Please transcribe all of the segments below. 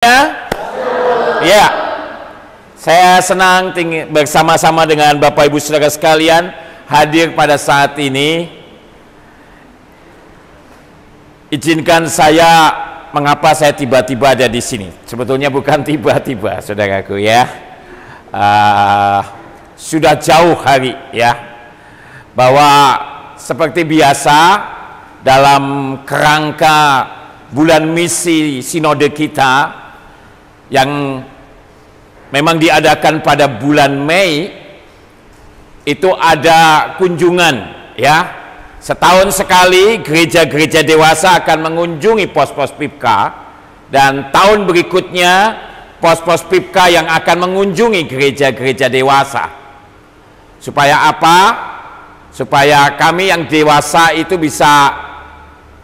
Ya, saya senang bersama-sama dengan Bapak Ibu Saudara sekalian hadir pada saat ini. Izinkan saya, mengapa saya tiba-tiba ada di sini. Sebetulnya bukan tiba-tiba, saudaraku ya. Sudah jauh hari ya, bahwa seperti biasa dalam kerangka bulan misi sinode kita yang memang diadakan pada bulan Mei, itu ada kunjungan ya. Setahun sekali gereja-gereja dewasa akan mengunjungi pos-pos PIPK, dan tahun berikutnya pos-pos PIPK yang akan mengunjungi gereja-gereja dewasa. Supaya apa? Supaya kami yang dewasa itu bisa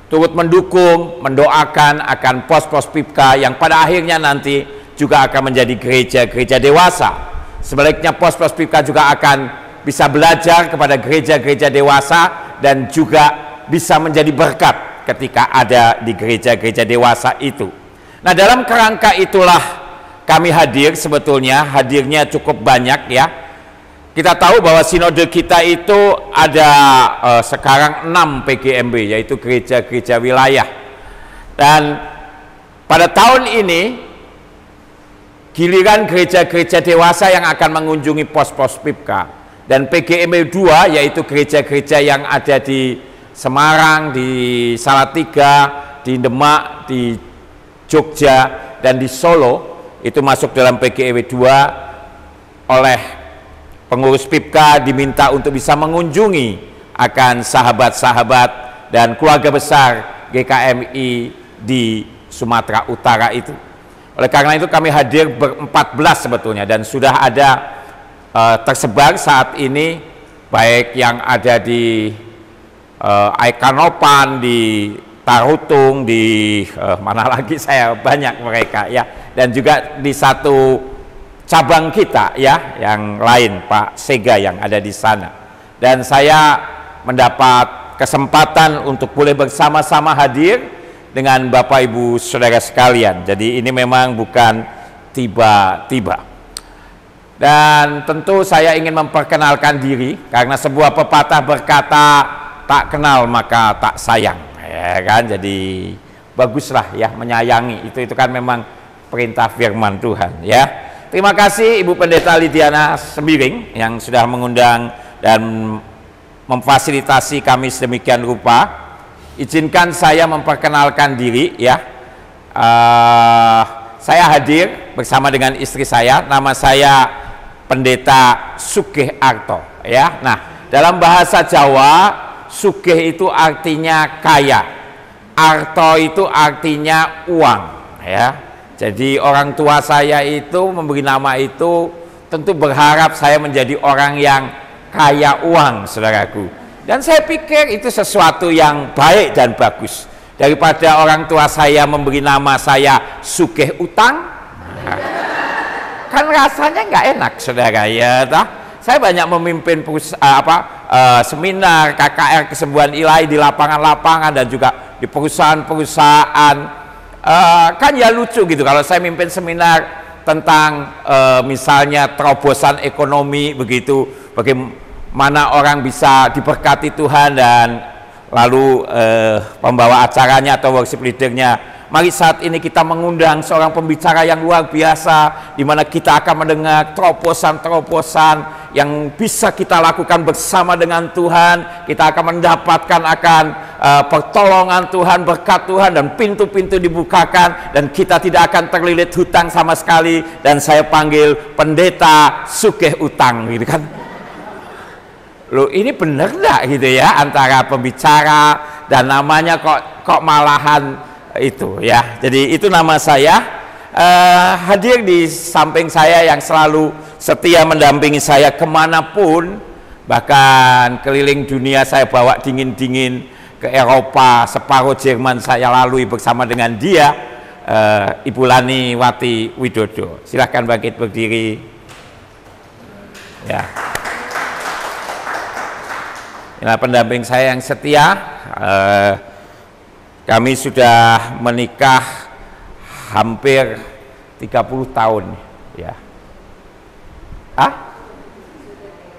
turut mendukung, mendoakan akan pos-pos PIPK yang pada akhirnya nanti juga akan menjadi gereja-gereja dewasa. Sebaliknya pos-pos PIPK juga akan bisa belajar kepada gereja-gereja dewasa dan juga bisa menjadi berkat ketika ada di gereja-gereja dewasa itu. Nah, dalam kerangka itulah kami hadir. Sebetulnya hadirnya cukup banyak ya. Kita tahu bahwa sinode kita itu ada sekarang 6 PGMB, yaitu gereja-gereja wilayah. Dan pada tahun ini giliran gereja-gereja dewasa yang akan mengunjungi pos-pos PIPK. Dan PGMB 2, yaitu gereja-gereja yang ada di Semarang, di Salatiga, di Demak, di Jogja, dan di Solo, itu masuk dalam PGMB 2. Oleh pengurus PIPK diminta untuk bisa mengunjungi akan sahabat-sahabat dan keluarga besar GKMI di Sumatera Utara itu. Oleh karena itu kami hadir ber-14 sebetulnya, dan sudah ada tersebar saat ini, baik yang ada di Aikanopan, di Tarutung, di mana lagi saya banyak mereka ya, dan juga di satu cabang kita ya yang lain, Pak Sega yang ada di sana. Dan saya mendapat kesempatan untuk boleh bersama-sama hadir dengan Bapak Ibu Saudara sekalian. Jadi ini memang bukan tiba-tiba. Dan tentu saya ingin memperkenalkan diri, karena sebuah pepatah berkata tak kenal maka tak sayang ya kan. Jadi baguslah ya menyayangi, itu kan memang perintah firman Tuhan ya. Terima kasih Ibu Pendeta Lidiana Sembiring yang sudah mengundang dan memfasilitasi kami sedemikian rupa. Izinkan saya memperkenalkan diri ya. Saya hadir bersama dengan istri saya. Nama saya Pendeta Sugih Arto ya. Nah, dalam bahasa Jawa Sugih itu artinya kaya, Arto itu artinya uang ya. Jadi orang tua saya itu memberi nama itu tentu berharap saya menjadi orang yang kaya uang, saudaraku. Dan saya pikir itu sesuatu yang baik dan bagus, daripada orang tua saya memberi nama saya Sugih Utang. Kan rasanya nggak enak, saudara ya. Saya banyak memimpin seminar KKR kesembuhan ilahi di lapangan-lapangan dan juga di perusahaan-perusahaan. Kan ya lucu gitu kalau saya mimpin seminar tentang misalnya terobosan ekonomi begitu, bagaimana orang bisa diberkati Tuhan, dan lalu pembawa acaranya atau worship leadernya, mari saat ini kita mengundang seorang pembicara yang luar biasa, di mana kita akan mendengar terobosan-terobosan yang bisa kita lakukan bersama dengan Tuhan. Kita akan mendapatkan akan pertolongan Tuhan, berkat Tuhan, dan pintu-pintu dibukakan, dan kita tidak akan terlilit hutang sama sekali. Dan saya panggil Pendeta Sugih Utang gitu kan. Loh, ini bener enggak gitu ya, antara pembicara dan namanya kok malahan itu ya. Jadi itu nama saya. Hadir di samping saya yang selalu setia mendampingi saya kemanapun, bahkan keliling dunia saya bawa dingin-dingin ke Eropa, separuh Jerman saya lalui bersama dengan dia, Ibu Lani Wati Widodo. Silahkan bangkit berdiri ya. Inilah pendamping saya yang setia. Kami sudah menikah hampir 30 tahun ya.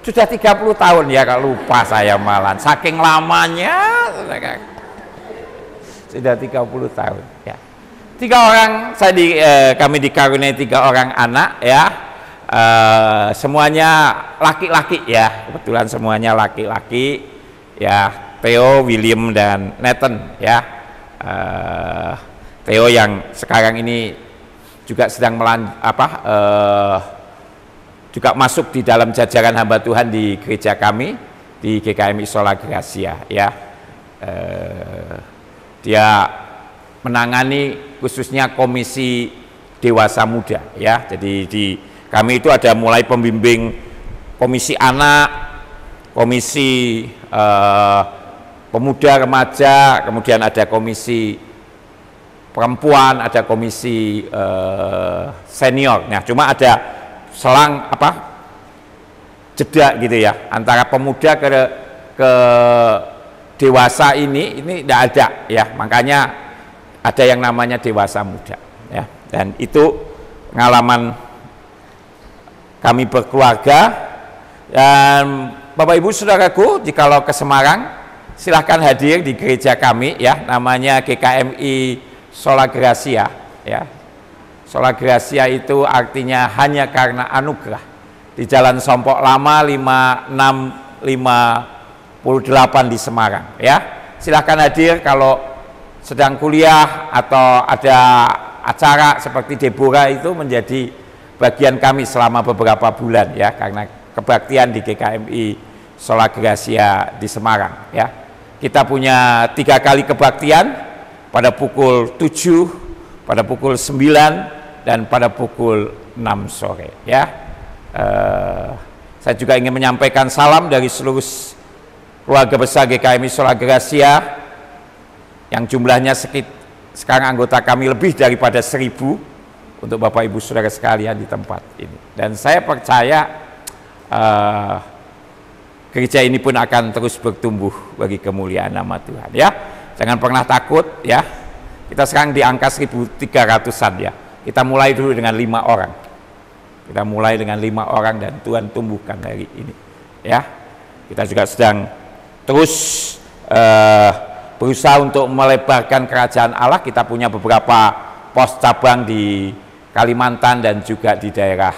Sudah 30 tahun ya, kalau lupa saya malah saking lamanya sudah 30 tahun ya. 3 orang kami dikaruniai 3 orang anak ya, semuanya laki-laki ya, kebetulan semuanya laki-laki ya, Theo, William dan Nathan ya. Theo yang sekarang ini juga sedang juga masuk di dalam jajaran hamba Tuhan di gereja kami di GKMI Sola Gracia ya. Dia menangani khususnya komisi dewasa muda ya. Jadi di kami itu ada mulai pembimbing komisi anak, komisi pemuda remaja, kemudian ada komisi perempuan, ada komisi senior. Nah, cuma ada selang jeda gitu ya antara pemuda ke dewasa ini tidak ada ya, makanya ada yang namanya dewasa muda ya. Dan itu pengalaman kami berkeluarga. Dan Bapak Ibu Saudaraku, jikalau ke Semarang silahkan hadir di gereja kami ya, namanya GKMI Sola Gracia ya. Sola Gracia itu artinya hanya karena anugerah, di Jalan Sompok Lama 5658 di Semarang ya. Silahkan hadir kalau sedang kuliah atau ada acara seperti Deborah, itu menjadi bagian kami selama beberapa bulan ya, karena kebaktian di GKMI Sola Gracia di Semarang ya. Kita punya 3 kali kebaktian, pada pukul 7, pada pukul 9 dan pada pukul 6 sore ya. Saya juga ingin menyampaikan salam dari seluruh keluarga besar GKMI Sola Gracia yang jumlahnya sekarang anggota kami lebih daripada 1000, untuk Bapak Ibu Saudara sekalian di tempat ini. Dan saya percaya gereja ini pun akan terus bertumbuh bagi kemuliaan nama Tuhan ya. Jangan pernah takut ya. Kita sekarang di angka 1300-an ya. Kita mulai dulu dengan 5 orang. Kita mulai dengan 5 orang dan Tuhan tumbuhkan hari ini ya. Kita juga sedang terus berusaha untuk melebarkan kerajaan Allah. Kita punya beberapa pos cabang di Kalimantan dan juga di daerah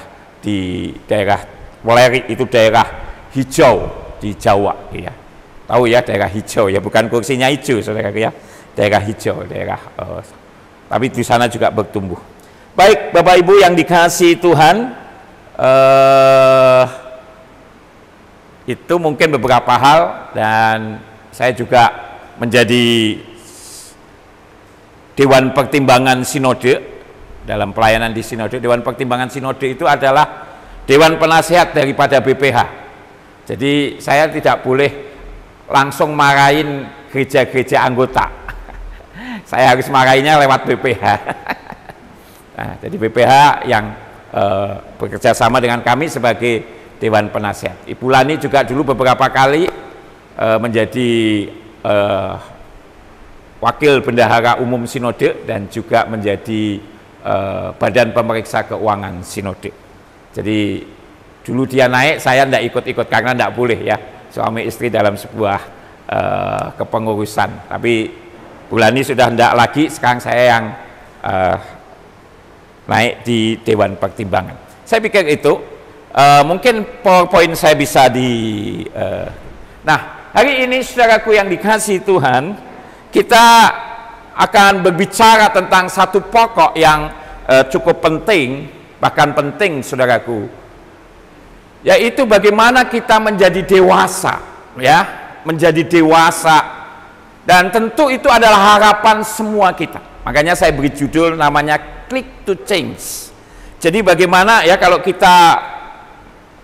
Woleri, itu daerah hijau di Jawa ya. Tahu ya daerah hijau ya, bukan kursinya hijau saudara ya. Daerah hijau, tapi di sana juga bertumbuh. Baik Bapak Ibu yang dikasihi Tuhan, itu mungkin beberapa hal. Dan saya juga menjadi Dewan Pertimbangan Sinode dalam pelayanan di Sinode. Dewan Pertimbangan Sinode itu adalah Dewan Penasehat daripada BPH. Jadi saya tidak boleh langsung marahin gereja-gereja anggota. Saya harus marahinnya lewat BPH. Nah, jadi BPH yang bekerja sama dengan kami sebagai Dewan Penasehat. Ibu Lani juga dulu beberapa kali menjadi Wakil Bendahara Umum Sinode dan juga menjadi Badan Pemeriksa Keuangan Sinode. Jadi dulu dia naik, saya tidak ikut-ikut karena tidak boleh ya, suami istri dalam sebuah kepengurusan. Tapi Bu Lani sudah tidak lagi, sekarang saya yang naik di Dewan Pertimbangan. Saya pikir itu mungkin PowerPoint saya bisa nah, hari ini saudaraku yang dikasihi Tuhan, kita akan berbicara tentang satu pokok yang cukup penting, bahkan penting saudaraku, yaitu bagaimana kita menjadi dewasa ya, menjadi dewasa. Dan tentu itu adalah harapan semua kita. Makanya saya beri judul namanya Click to Change. Jadi bagaimana ya, kalau kita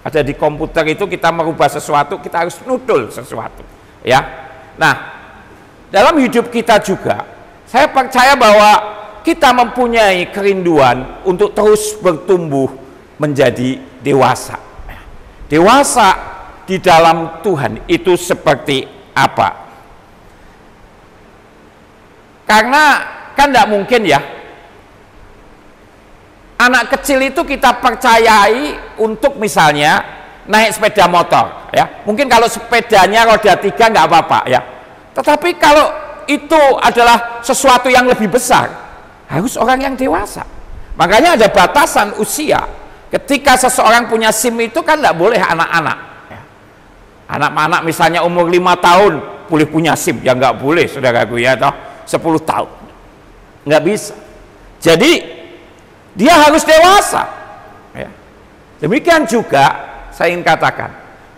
ada di komputer itu, kita merubah sesuatu, kita harus nudul sesuatu ya. Nah, dalam hidup kita juga saya percaya bahwa kita mempunyai kerinduan untuk terus bertumbuh menjadi dewasa. Dewasa di dalam Tuhan itu seperti apa? Karena kan tidak mungkin ya anak kecil itu kita percayai untuk misalnya naik sepeda motor, ya. Mungkin kalau sepedanya roda 3 nggak apa-apa, ya. Tetapi kalau itu adalah sesuatu yang lebih besar, harus orang yang dewasa. Makanya ada batasan usia. Ketika seseorang punya SIM itu kan nggak boleh anak-anak, ya. Anak-anak misalnya umur 5 tahun boleh punya SIM, ya nggak boleh, saudaraku, ya, toh 10 tahun nggak bisa. Jadi dia harus dewasa, ya. Demikian juga saya ingin katakan,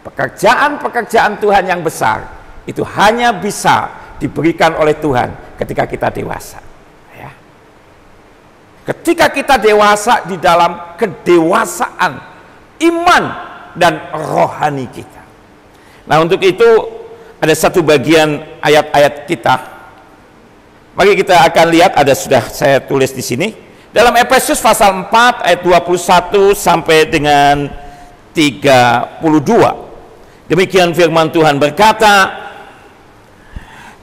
pekerjaan-pekerjaan Tuhan yang besar itu hanya bisa diberikan oleh Tuhan ketika kita dewasa, ya. Ketika kita dewasa di dalam kedewasaan iman dan rohani kita. Nah, untuk itu ada satu bagian ayat-ayat kita. Mari kita akan lihat, ada sudah saya tulis di sini dalam Efesus pasal 4 ayat 21 sampai dengan 32. Demikian firman Tuhan berkata,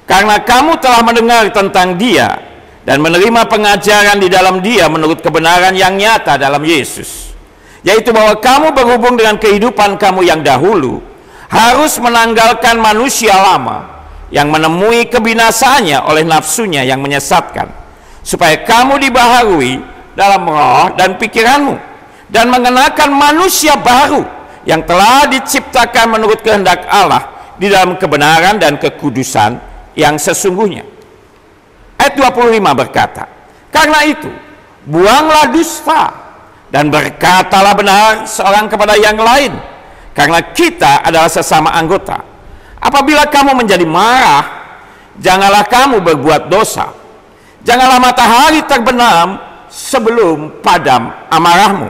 karena kamu telah mendengar tentang Dia dan menerima pengajaran di dalam Dia menurut kebenaran yang nyata dalam Yesus, yaitu bahwa kamu berhubung dengan kehidupan kamu yang dahulu harus menanggalkan manusia lama yang menemui kebinasaannya oleh nafsunya yang menyesatkan, supaya kamu dibaharui dalam roh dan pikiranmu dan mengenakan manusia baru yang telah diciptakan menurut kehendak Allah di dalam kebenaran dan kekudusan yang sesungguhnya. Ayat 25 berkata, karena itu buanglah dusta dan berkatalah benar seorang kepada yang lain, karena kita adalah sesama anggota. Apabila kamu menjadi marah, janganlah kamu berbuat dosa. Janganlah matahari terbenam sebelum padam amarahmu,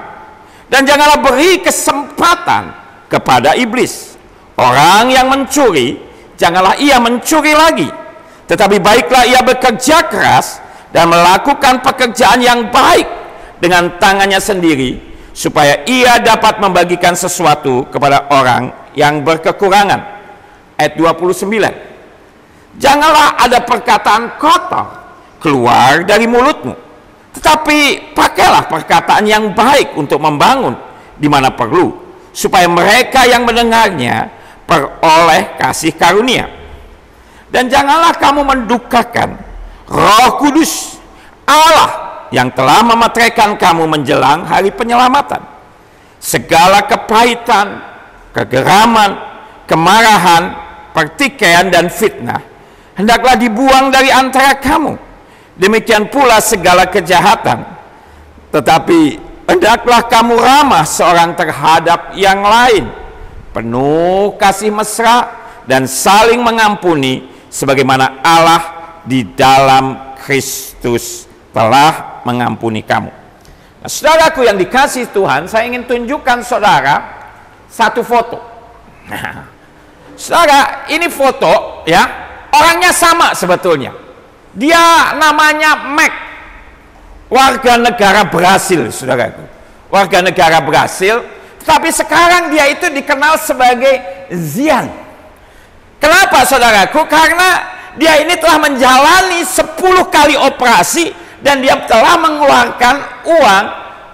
dan janganlah beri kesempatan kepada iblis. Orang yang mencuri, janganlah ia mencuri lagi, tetapi baiklah ia bekerja keras dan melakukan pekerjaan yang baik dengan tangannya sendiri, supaya ia dapat membagikan sesuatu kepada orang yang berkekurangan. Ayat 29, janganlah ada perkataan kotor keluar dari mulutmu, tetapi pakailah perkataan yang baik untuk membangun di mana perlu, supaya mereka yang mendengarnya peroleh kasih karunia. Dan janganlah kamu mendukakan Roh Kudus Allah yang telah memeteraikan kamu menjelang hari penyelamatan. Segala kepahitan, kegeraman, kemarahan, pertikaian dan fitnah hendaklah dibuang dari antara kamu. Demikian pula segala kejahatan. Tetapi hendaklah kamu ramah seorang terhadap yang lain, penuh kasih mesra dan saling mengampuni, sebagaimana Allah di dalam Kristus telah mengampuni kamu. Nah, saudaraku yang dikasihi Tuhan, saya ingin tunjukkan saudara satu foto. Nah, saudara, ini foto, ya, orangnya sama sebetulnya. Dia namanya Mac, warga negara Brasil, saudaraku, warga negara Brasil. Tapi sekarang dia itu dikenal sebagai Zian. Kenapa, saudaraku? Karena dia ini telah menjalani 10 kali operasi dan dia telah mengeluarkan uang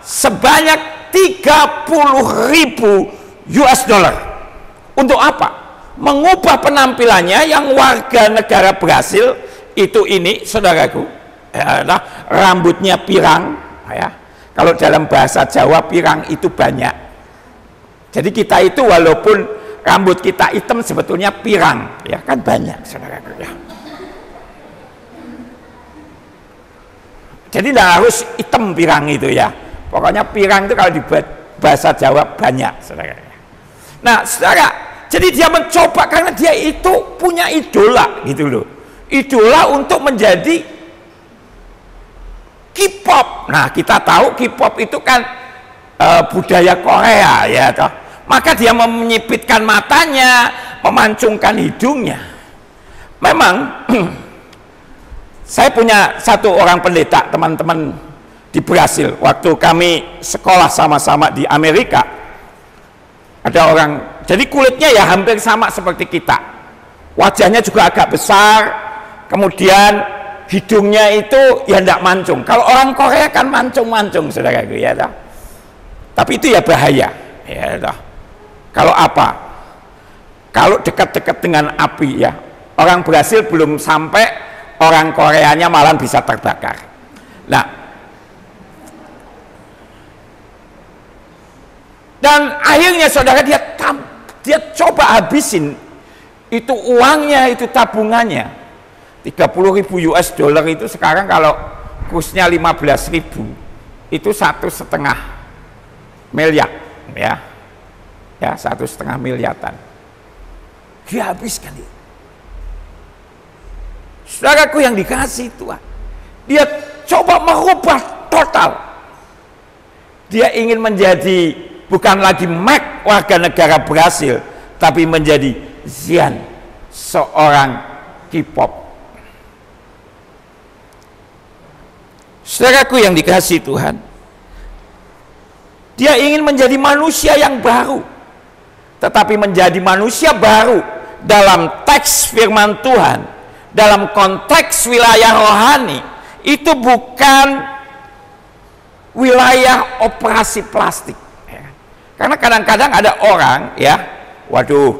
sebanyak 30.000 US dollar. Untuk apa? Mengubah penampilannya yang warga negara Brasil itu ini, saudaraku, rambutnya pirang, ya. Kalau dalam bahasa Jawa pirang itu banyak. Jadi kita itu walaupun rambut kita hitam sebetulnya pirang, ya kan, banyak, saudaraku, ya. Jadi tidak harus hitam pirang itu, ya. Pokoknya pirang itu kalau di bahasa Jawa banyak, saudara. Nah, saudara, jadi dia mencoba karena dia itu punya idola, gitu loh. Idola untuk menjadi K-pop. Nah, kita tahu K-pop itu kan budaya Korea, ya toh. Maka dia menyipitkan matanya, memancungkan hidungnya. Memang saya punya satu orang pendeta, teman-teman di Brasil. Waktu kami sekolah sama-sama di Amerika, ada orang, jadi kulitnya ya hampir sama seperti kita. Wajahnya juga agak besar, kemudian hidungnya itu ya tidak mancung. Kalau orang Korea kan mancung-mancung, saudaraku, ya toh. Tapi itu ya bahaya, ya toh. Kalau apa? Kalau dekat-dekat dengan api, ya, orang Brasil belum sampai, orang Koreanya malah bisa terbakar. Nah, dan akhirnya saudara dia coba habisin itu uangnya, itu tabungannya. 30.000 US dollar itu sekarang kalau kursnya 15.000 itu 1,5 miliar, ya, 1,5 miliaran dihabiskan. Saudaraku yang dikasih Tuhan, dia coba merubah total. Dia ingin menjadi bukan lagi Mac, warga negara Brasil, tapi menjadi Zian, seorang K-pop. Saudaraku yang dikasih Tuhan, dia ingin menjadi manusia yang baru, tetapi menjadi manusia baru dalam teks firman Tuhan, dalam konteks wilayah rohani, itu bukan wilayah operasi plastik, ya. Karena kadang-kadang ada orang, ya, waduh,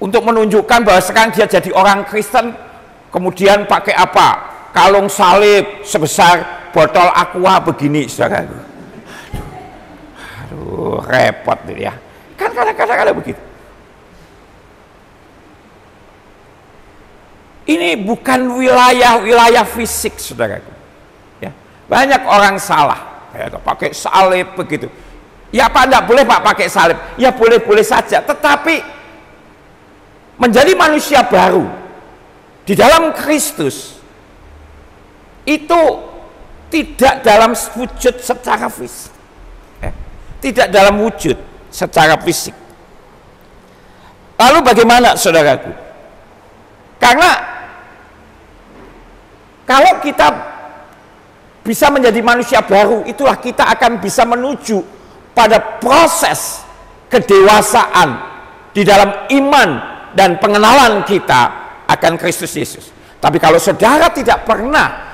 untuk menunjukkan bahwa sekarang dia jadi orang Kristen, kemudian pakai apa? Kalung salib sebesar botol aqua begini, saudara. Aduh, repot ya. Kan kadang-kadang ada begitu. Ini bukan wilayah fisik, saudaraku. Ya, banyak orang salah, ya, pakai salib begitu. Ya, Pak, enggak boleh Pak pakai salib. Ya, boleh-boleh saja. Tetapi menjadi manusia baru di dalam Kristus itu tidak dalam wujud secara fisik, ya, tidak dalam wujud secara fisik. Lalu bagaimana, saudaraku? Karena kalau kita bisa menjadi manusia baru, itulah kita akan bisa menuju pada proses kedewasaan di dalam iman dan pengenalan kita akan Kristus Yesus. Tapi kalau saudara tidak pernah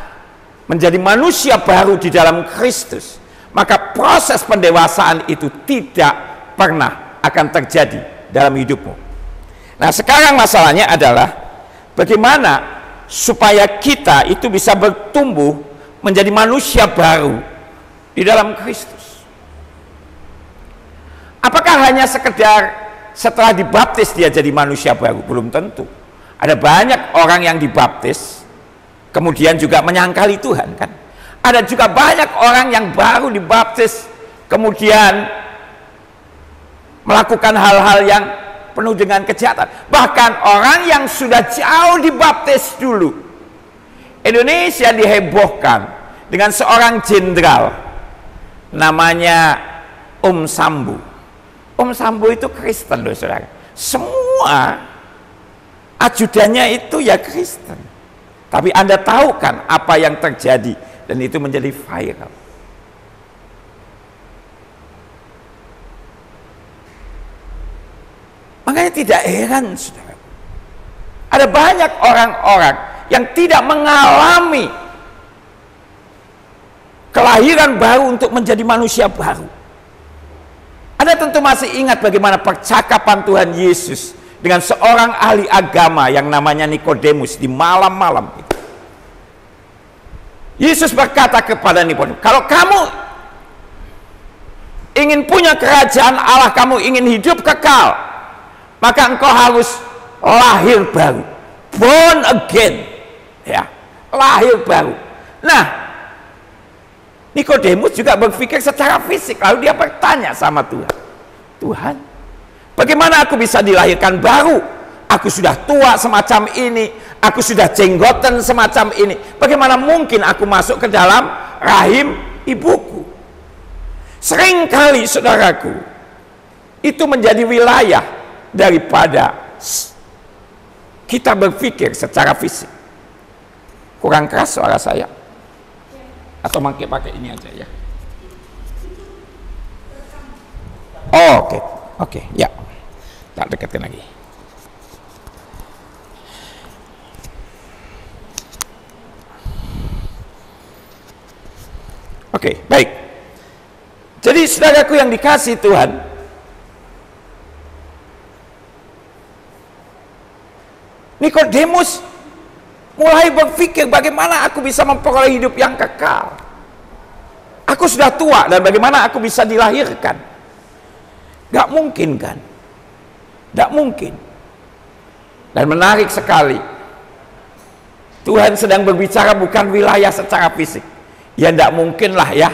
menjadi manusia baru di dalam Kristus, maka proses pendewasaan itu tidak pernah akan terjadi dalam hidupmu. Nah, sekarang masalahnya adalah bagaimana supaya kita itu bisa bertumbuh menjadi manusia baru di dalam Kristus. Apakah hanya sekedar setelah dibaptis dia jadi manusia baru? Belum tentu. Ada banyak orang yang dibaptis kemudian juga menyangkali Tuhan, kan? Ada juga banyak orang yang baru dibaptis kemudian melakukan hal-hal yang penuh dengan kejahatan. Bahkan orang yang sudah jauh dibaptis dulu. Indonesia dihebohkan dengan seorang jenderal namanya Sambu. Sambu itu Kristen, loh, saudara. Semua ajudannya itu ya Kristen. Tapi Anda tahu kan apa yang terjadi, dan itu menjadi viral. Makanya tidak heran, saudara, ada banyak orang-orang yang tidak mengalami kelahiran baru untuk menjadi manusia baru. Anda tentu masih ingat bagaimana percakapan Tuhan Yesus dengan seorang ahli agama yang namanya Nikodemus di malam-malam itu. Yesus berkata kepada Nikodemus, kalau kamu ingin punya kerajaan Allah, kamu ingin hidup kekal, maka engkau harus lahir baru, born again, ya, lahir baru. Nah, Nikodemus juga berpikir secara fisik, lalu dia bertanya sama Tuhan, Tuhan, bagaimana aku bisa dilahirkan baru? Aku sudah tua semacam ini, aku sudah jenggotan semacam ini, bagaimana mungkin aku masuk ke dalam rahim ibuku? Seringkali, saudaraku, itu menjadi wilayah daripada kita berpikir secara fisik. Kurang keras suara saya? Atau pakai ini aja ya? Oh, oke, ya, tak dekatkan lagi. Oke, baik. Jadi saudaraku yang dikasih Tuhan, Nikodemus mulai berpikir, bagaimana aku bisa memperoleh hidup yang kekal? Aku sudah tua dan bagaimana aku bisa dilahirkan? Gak mungkin kan? Gak mungkin. Dan menarik sekali, Tuhan sedang berbicara bukan wilayah secara fisik. Ya gak mungkin lah ya,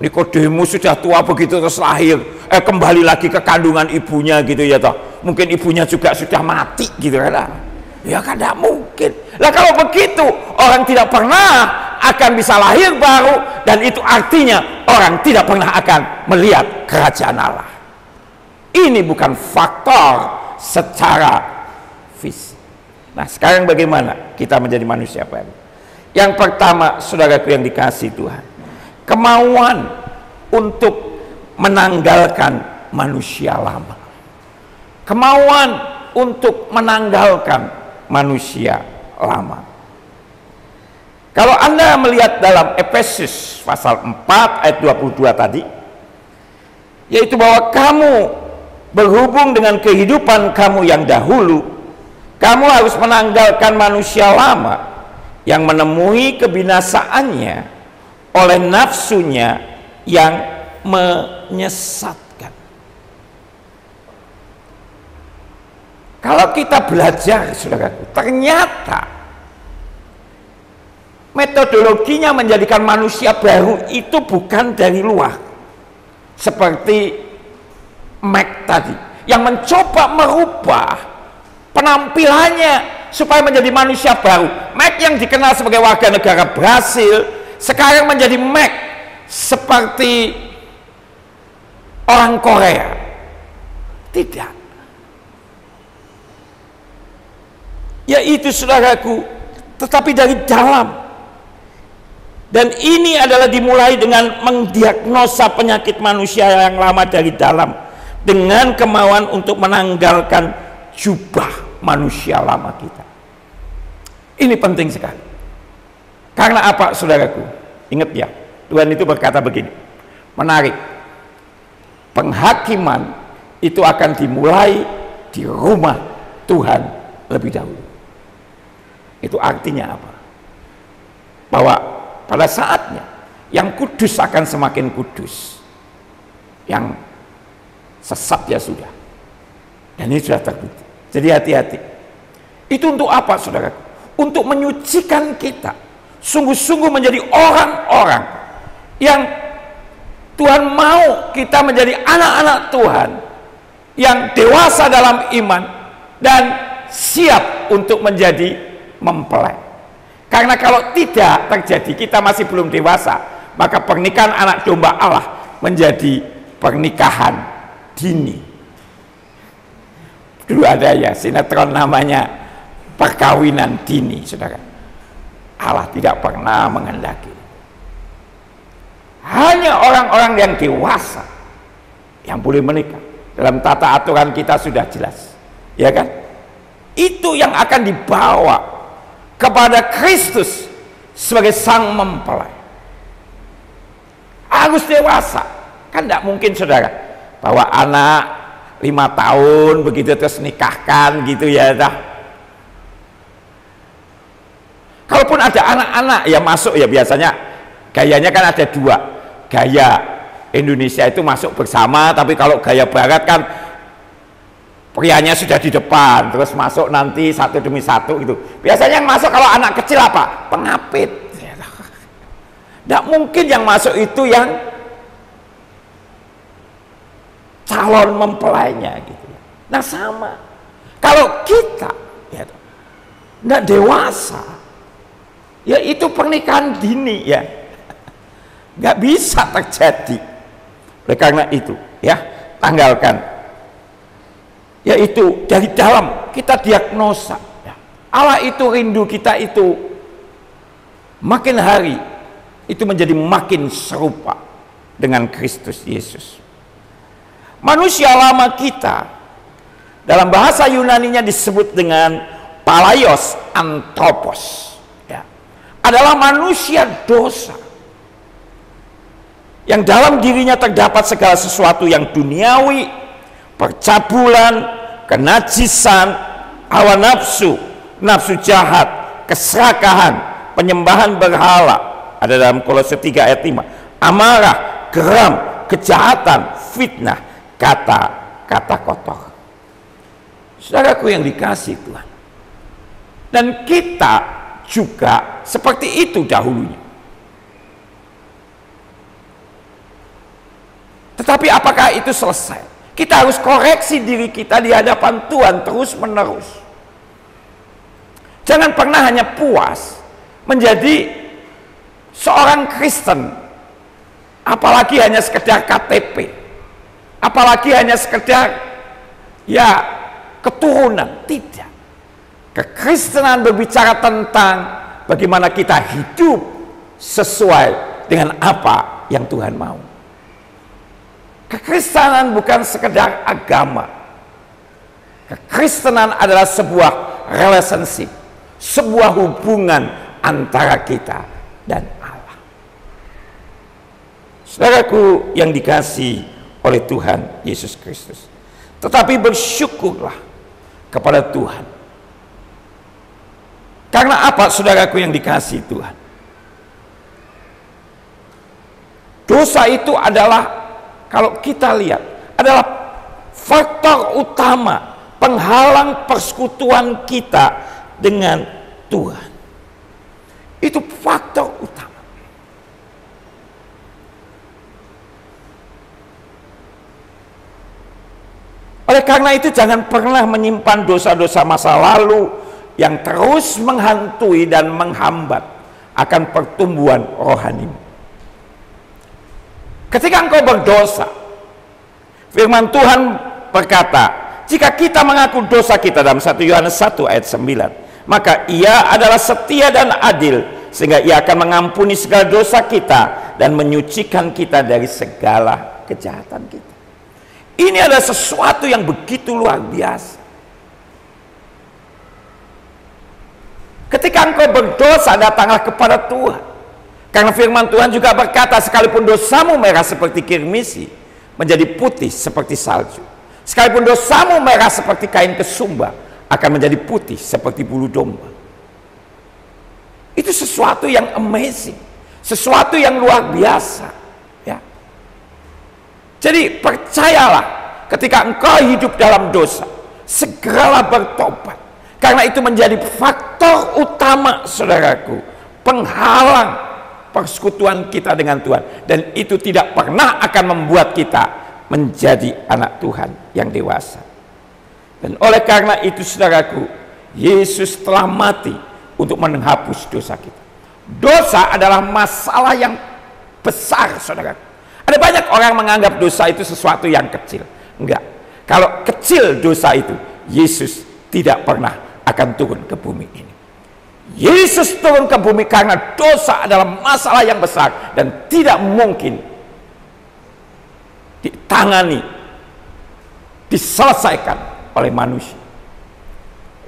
Nikodemus sudah tua begitu terus lahir, kembali lagi ke kandungan ibunya gitu ya toh. Mungkin ibunya juga sudah mati gitu kan. Ya kan gak mungkin. Lah kalau begitu, orang tidak pernah akan bisa lahir baru, dan itu artinya orang tidak pernah akan melihat kerajaan Allah. Ini bukan faktor secara fisik. Nah, sekarang bagaimana kita menjadi manusia baru? Yang pertama, saudaraku yang dikasih Tuhan, kemauan untuk menanggalkan manusia lama. Kemauan untuk menanggalkan manusia lama. Kalau Anda melihat dalam Efesus pasal 4 ayat 22 tadi, yaitu bahwa kamu berhubung dengan kehidupan kamu yang dahulu, kamu harus menanggalkan manusia lama yang menemui kebinasaannya oleh nafsunya yang menyesatkan. Kalau kita belajar, saudaraku, ternyata metodologinya menjadikan manusia baru itu bukan dari luar, seperti Mac tadi yang mencoba merubah penampilannya supaya menjadi manusia baru. Mac yang dikenal sebagai warga negara Brasil sekarang menjadi Mac seperti orang Korea. Tidak. Yaitu saudaraku, tetapi dari dalam. Dan ini adalah dimulai dengan mendiagnosa penyakit manusia yang lama dari dalam, dengan kemauan untuk menanggalkan jubah manusia lama kita. Ini penting sekali. Karena apa, saudaraku? Ingat ya, Tuhan itu berkata begini, menarik, penghakiman itu akan dimulai di rumah Tuhan lebih dahulu. Itu artinya apa? Bahwa pada saatnya yang kudus akan semakin kudus, yang sesat ya sudah. Dan ini sudah terbukti. Jadi hati-hati. Itu untuk apa, saudara? Untuk menyucikan kita, sungguh-sungguh menjadi orang-orang yang Tuhan mau kita menjadi anak-anak Tuhan yang dewasa dalam iman dan siap untuk menjadi mempelai. Karena kalau tidak terjadi, kita masih belum dewasa, maka pernikahan anak domba Allah menjadi pernikahan dini. Dulu ada ya sinetron namanya Perkawinan Dini, saudara. Allah tidak pernah menghendaki. Hanya orang-orang yang dewasa yang boleh menikah. Dalam tata aturan kita sudah jelas, ya kan? Itu yang akan dibawa kepada Kristus sebagai sang mempelai. Harus dewasa. Kan tidak mungkin, saudara, bahwa anak 5 tahun begitu terus nikahkan gitu ya dah. Kalaupun ada anak-anak yang masuk, ya biasanya gayanya kan ada 2 gaya. Indonesia itu masuk bersama, tapi kalau gaya barat kan prianya sudah di depan, terus masuk nanti satu demi satu itu. Biasanya yang masuk kalau anak kecil apa? Pengapit. Tidak mungkin yang masuk itu yang calon mempelainya gitu. Nah sama, kalau kita ya tidak dewasa, ya itu pernikahan dini ya, nggak bisa terjadi. Oleh karena itu ya, tanggalkan. Yaitu dari dalam kita diagnosa ya. Allah itu rindu kita itu makin hari itu menjadi makin serupa dengan Kristus Yesus. Manusia lama kita dalam bahasa Yunaninya disebut dengan palaios anthropos ya. Adalah manusia dosa yang dalam dirinya terdapat segala sesuatu yang duniawi, percabulan, kenajisan, hawa nafsu, nafsu jahat, keserakahan, penyembahan berhala, ada dalam Kolose 3 ayat 5, amarah, geram, kejahatan, fitnah, kata-kata kotor. Saudaraku yang dikasihi Tuhan, dan kita juga seperti itu dahulunya. Tetapi apakah itu selesai? Kita harus koreksi diri kita di hadapan Tuhan terus menerus. Jangan pernah hanya puas menjadi seorang Kristen, apalagi hanya sekedar KTP, apalagi hanya sekedar ya keturunan. Tidak. Kekristenan berbicara tentang bagaimana kita hidup sesuai dengan apa yang Tuhan mau. Kekristenan bukan sekedar agama. Kekristenan adalah sebuah relationship, sebuah hubungan antara kita dan Allah. Saudaraku yang dikasihi oleh Tuhan Yesus Kristus, tetapi bersyukurlah kepada Tuhan. Karena apa, saudaraku yang dikasihi Tuhan? Dosa itu adalah, kalau kita lihat, adalah faktor utama penghalang persekutuan kita dengan Tuhan. Itu faktor utama. Oleh karena itu, jangan pernah menyimpan dosa-dosa masa lalu yang terus menghantui dan menghambat akan pertumbuhan rohanimu. Ketika engkau berdosa, firman Tuhan berkata, jika kita mengaku dosa kita, dalam 1 Yohanes 1 ayat 9, maka ia adalah setia dan adil, sehingga ia akan mengampuni segala dosa kita dan menyucikan kita dari segala kejahatan kita. Ini adalah sesuatu yang begitu luar biasa. Ketika engkau berdosa, datanglah kepada Tuhan. Karena firman Tuhan juga berkata, sekalipun dosamu merah seperti kirmisi, menjadi putih seperti salju. Sekalipun dosamu merah seperti kain kesumba, akan menjadi putih seperti bulu domba. Itu sesuatu yang amazing, sesuatu yang luar biasa. Ya. Jadi percayalah, ketika engkau hidup dalam dosa, segeralah bertobat. Karena itu menjadi faktor utama, saudaraku, penghalang persekutuan kita dengan Tuhan, dan itu tidak pernah akan membuat kita menjadi anak Tuhan yang dewasa. Dan oleh karena itu, saudaraku, Yesus telah mati untuk menghapus dosa kita. Dosa adalah masalah yang besar, saudaraku. Ada banyak orang menganggap dosa itu sesuatu yang kecil. Enggak. Kalau kecil dosa itu, Yesus tidak pernah akan turun ke bumi ini. Yesus turun ke bumi karena dosa adalah masalah yang besar dan tidak mungkin ditangani, diselesaikan oleh manusia.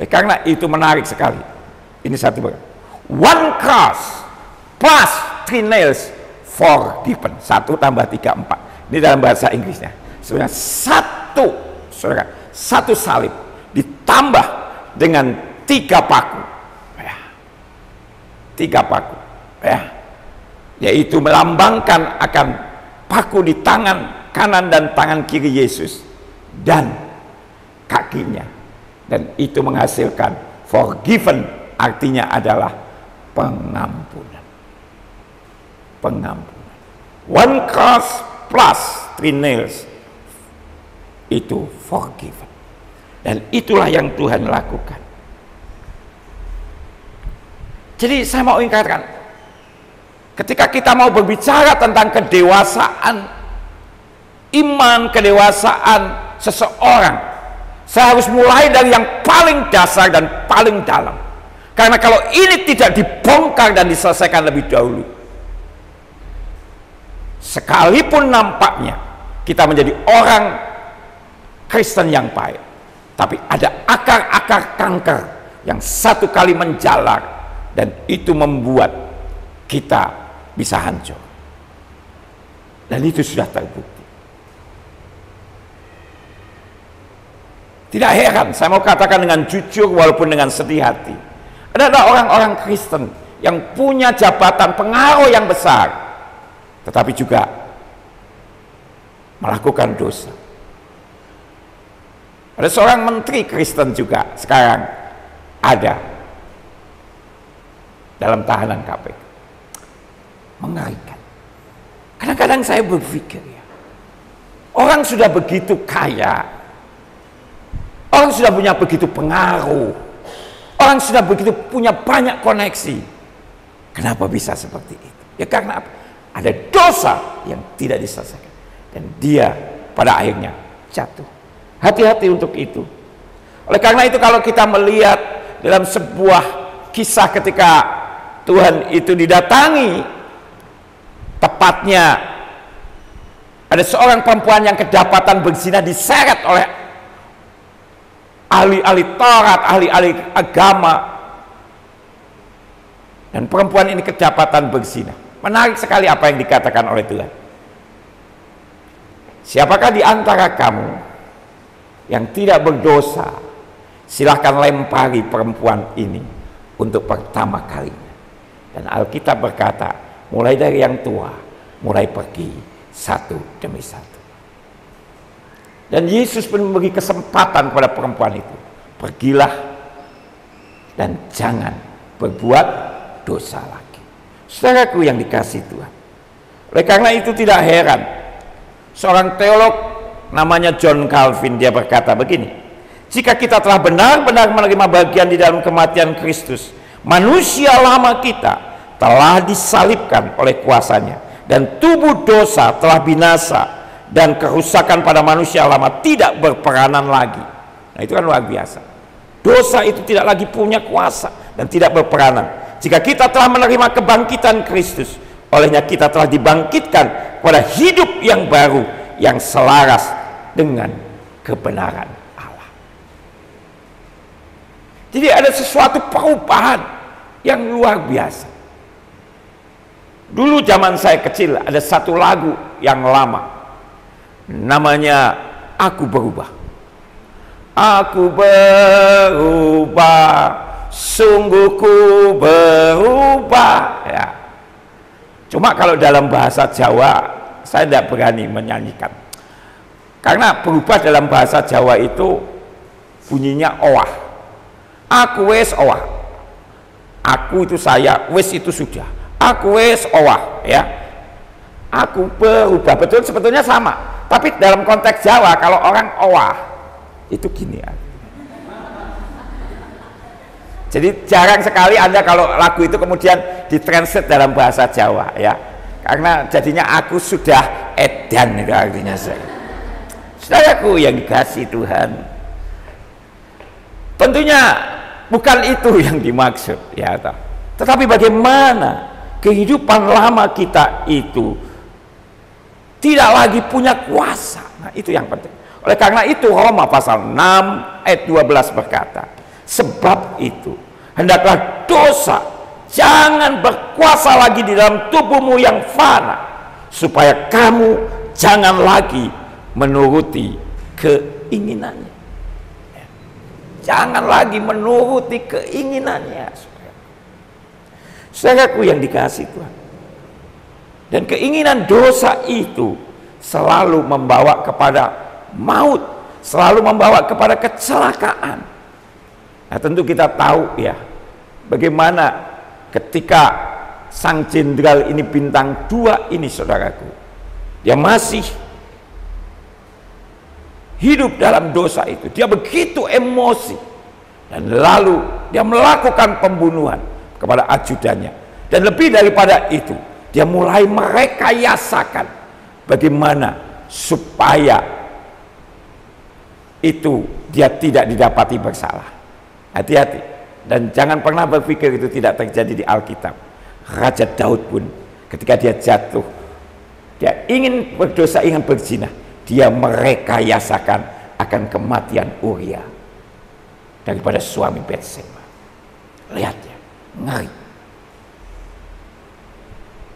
Karena itu menarik sekali. Ini satu bagian. One cross plus 3 nails forgiven. 1 tambah 3, 4. Ini dalam bahasa Inggrisnya. Sebenarnya satu salib ditambah dengan 3 paku. 3 paku, ya, yaitu melambangkan akan paku di tangan kanan dan tangan kiri Yesus dan kakinya, dan itu menghasilkan forgiven, artinya adalah pengampunan. One cross plus 3 nails itu forgiven, dan itulah yang Tuhan lakukan. Jadi saya mau ingatkan, ketika kita mau berbicara tentang kedewasaan iman, kedewasaan seseorang, saya harus mulai dari yang paling dasar dan paling dalam. Karena kalau ini tidak dibongkar dan diselesaikan lebih dahulu, sekalipun nampaknya kita menjadi orang Kristen yang baik, tapi ada akar-akar kanker yang satu kali menjalar, dan itu membuat kita bisa hancur. Dan itu sudah terbukti. Tidak heran, saya mau katakan dengan jujur walaupun dengan sedih hati, ada orang-orang Kristen yang punya jabatan pengaruh yang besar, tetapi juga melakukan dosa. Ada seorang menteri Kristen juga sekarang ada dalam tahanan KPK. Mengerikan. Kadang-kadang saya berpikir, ya, orang sudah begitu kaya, orang sudah punya begitu pengaruh, orang sudah begitu punya banyak koneksi, kenapa bisa seperti itu? Ya karena apa? Ada dosa yang tidak diselesaikan, dan dia pada akhirnya jatuh. Hati-hati untuk itu. Oleh karena itu, kalau kita melihat dalam sebuah kisah ketika Tuhan itu didatangi, tepatnya ada seorang perempuan yang kedapatan berzina, diseret oleh ahli-ahli Taurat, ahli-ahli agama, dan perempuan ini kedapatan berzina. Menarik sekali apa yang dikatakan oleh Tuhan. Siapakah di antara kamu yang tidak berdosa, silahkan lempari perempuan ini untuk pertama kalinya. Dan Alkitab berkata, mulai dari yang tua, mulai pergi satu demi satu. Dan Yesus pun memberi kesempatan kepada perempuan itu, pergilah dan jangan berbuat dosa lagi. Saudaraku yang dikasihi Tuhan, oleh karena itu tidak heran seorang teolog namanya John Calvin, dia berkata begini, jika kita telah benar-benar menerima bagian di dalam kematian Kristus, manusia lama kita telah disalibkan oleh kuasanya, dan tubuh dosa telah binasa, dan kerusakan pada manusia lama tidak berperanan lagi. Nah, itu kan luar biasa. Dosa itu tidak lagi punya kuasa dan tidak berperanan. Jika kita telah menerima kebangkitan Kristus, olehnya kita telah dibangkitkan pada hidup yang baru yang selaras dengan kebenaran Allah. Jadi ada sesuatu perubahan yang luar biasa. Dulu zaman saya kecil ada satu lagu yang lama, namanya Aku Berubah. Aku berubah, sungguh ku berubah. Ya. Cuma kalau dalam bahasa Jawa saya tidak berani menyanyikan, karena berubah dalam bahasa Jawa itu bunyinya owah. Aku wes owah. Aku itu saya, wes itu sudah. Aku wes owah, ya. Aku berubah, betul, sebetulnya sama. Tapi dalam konteks Jawa, kalau orang owah itu gini ya. Jadi jarang sekali Anda kalau lagu itu kemudian ditranslate dalam bahasa Jawa, ya. Karena jadinya aku sudah edan, itu artinya saya. Saudaraku yang dikasihi Tuhan, tentunya bukan itu yang dimaksud, ya. Tetapi bagaimana kehidupan lama kita itu tidak lagi punya kuasa. Nah, itu yang penting. Oleh karena itu Roma pasal 6 ayat 12 berkata, sebab itu hendaklah dosa jangan berkuasa lagi di dalam tubuhmu yang fana, supaya kamu jangan lagi menuruti keinginannya. Jangan lagi menuruti keinginannya. Saudaraku yang dikasihi Tuhan, dan keinginan dosa itu selalu membawa kepada maut, selalu membawa kepada kecelakaan. Nah, tentu kita tahu ya bagaimana ketika sang jenderal ini bintang 2 ini, saudaraku, dia masih hidup dalam dosa itu. Dia begitu emosi, dan lalu dia melakukan pembunuhan kepada ajudannya, dan lebih daripada itu dia mulai merekayasakan bagaimana supaya itu dia tidak didapati bersalah. Hati-hati, dan jangan pernah berpikir itu tidak terjadi di Alkitab. Raja Daud pun ketika dia jatuh, dia ingin berdosa, ingin berzina, dia merekayasakan akan kematian Uria daripada suami Batseba. Lihat ya, ngeri.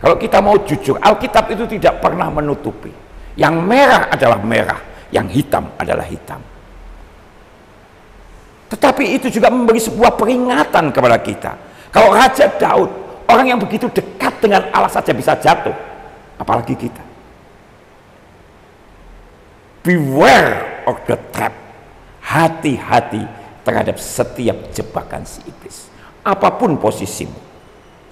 Kalau kita mau jujur, Alkitab itu tidak pernah menutupi. Yang merah adalah merah, yang hitam adalah hitam. Tetapi itu juga memberi sebuah peringatan kepada kita. Kalau Raja Daud, orang yang begitu dekat dengan Allah saja bisa jatuh, apalagi kita. Beware of the trap. Hati-hati terhadap setiap jebakan si iblis. Apapun posisimu.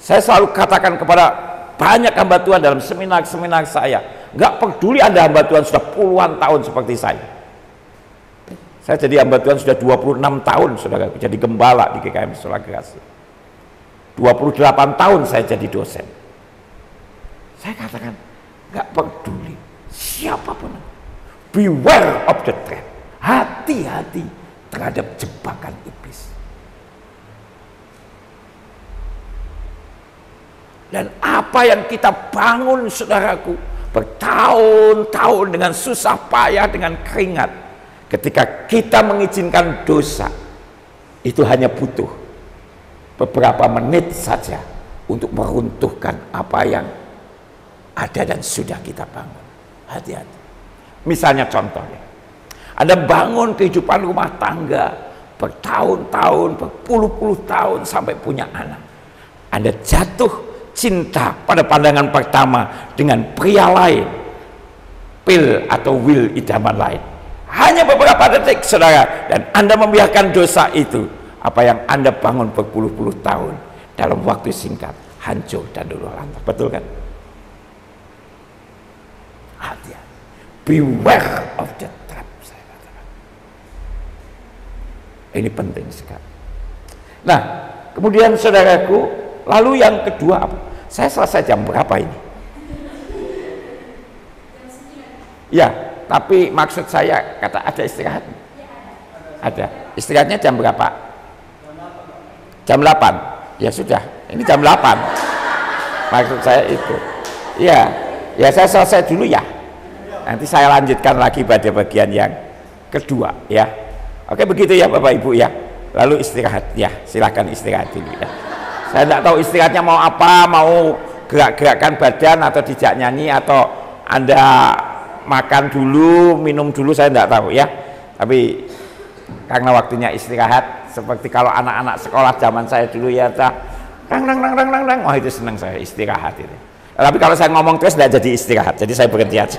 Saya selalu katakan kepada banyak hamba Tuhan dalam seminar-seminar saya, nggak peduli Anda hamba Tuhan sudah puluhan tahun seperti saya. Saya jadi hamba Tuhan sudah 26 tahun, saudara, jadi gembala di GKM Sola Grasi. 28 tahun saya jadi dosen. Saya katakan, nggak peduli siapapun, beware of the trap. Hati-hati terhadap jebakan iblis. Dan apa yang kita bangun, saudaraku, bertahun-tahun dengan susah payah, dengan keringat, ketika kita mengizinkan dosa, itu hanya butuh beberapa menit saja untuk meruntuhkan apa yang ada dan sudah kita bangun. Hati-hati. Misalnya contohnya, Anda bangun kehidupan rumah tangga bertahun-tahun, berpuluh-puluh tahun sampai punya anak. Anda jatuh cinta pada pandangan pertama dengan pria lain, pil atau will idaman lain. Hanya beberapa detik, saudara, dan Anda membiarkan dosa itu, apa yang Anda bangun berpuluh-puluh tahun, dalam waktu singkat hancur dan luluh lantak. Betul kan? Hati-hati. Beware of the trap, saya katakan. Ini penting sekali. Nah, kemudian saudaraku, lalu yang kedua apa? Saya selesai jam berapa ini? Ya, tapi maksud saya kata ada istirahat. Ada. Istirahatnya jam berapa? Jam 8. Ya sudah, ini jam 8. Maksud saya itu. Ya, ya saya selesai dulu ya. Nanti saya lanjutkan lagi pada bagian yang kedua ya. Oke, begitu ya Bapak Ibu ya. Lalu istirahat ya, silahkan istirahat dulu ya. Saya tidak tahu istirahatnya mau apa, mau gerak-gerakkan badan atau dijak nyanyi atau Anda makan dulu, minum dulu, saya tidak tahu ya. Tapi karena waktunya istirahat, seperti kalau anak-anak sekolah zaman saya dulu ya, wah itu senang saya istirahat itu. Tapi kalau saya ngomong terus tidak jadi istirahat, jadi saya berhenti aja.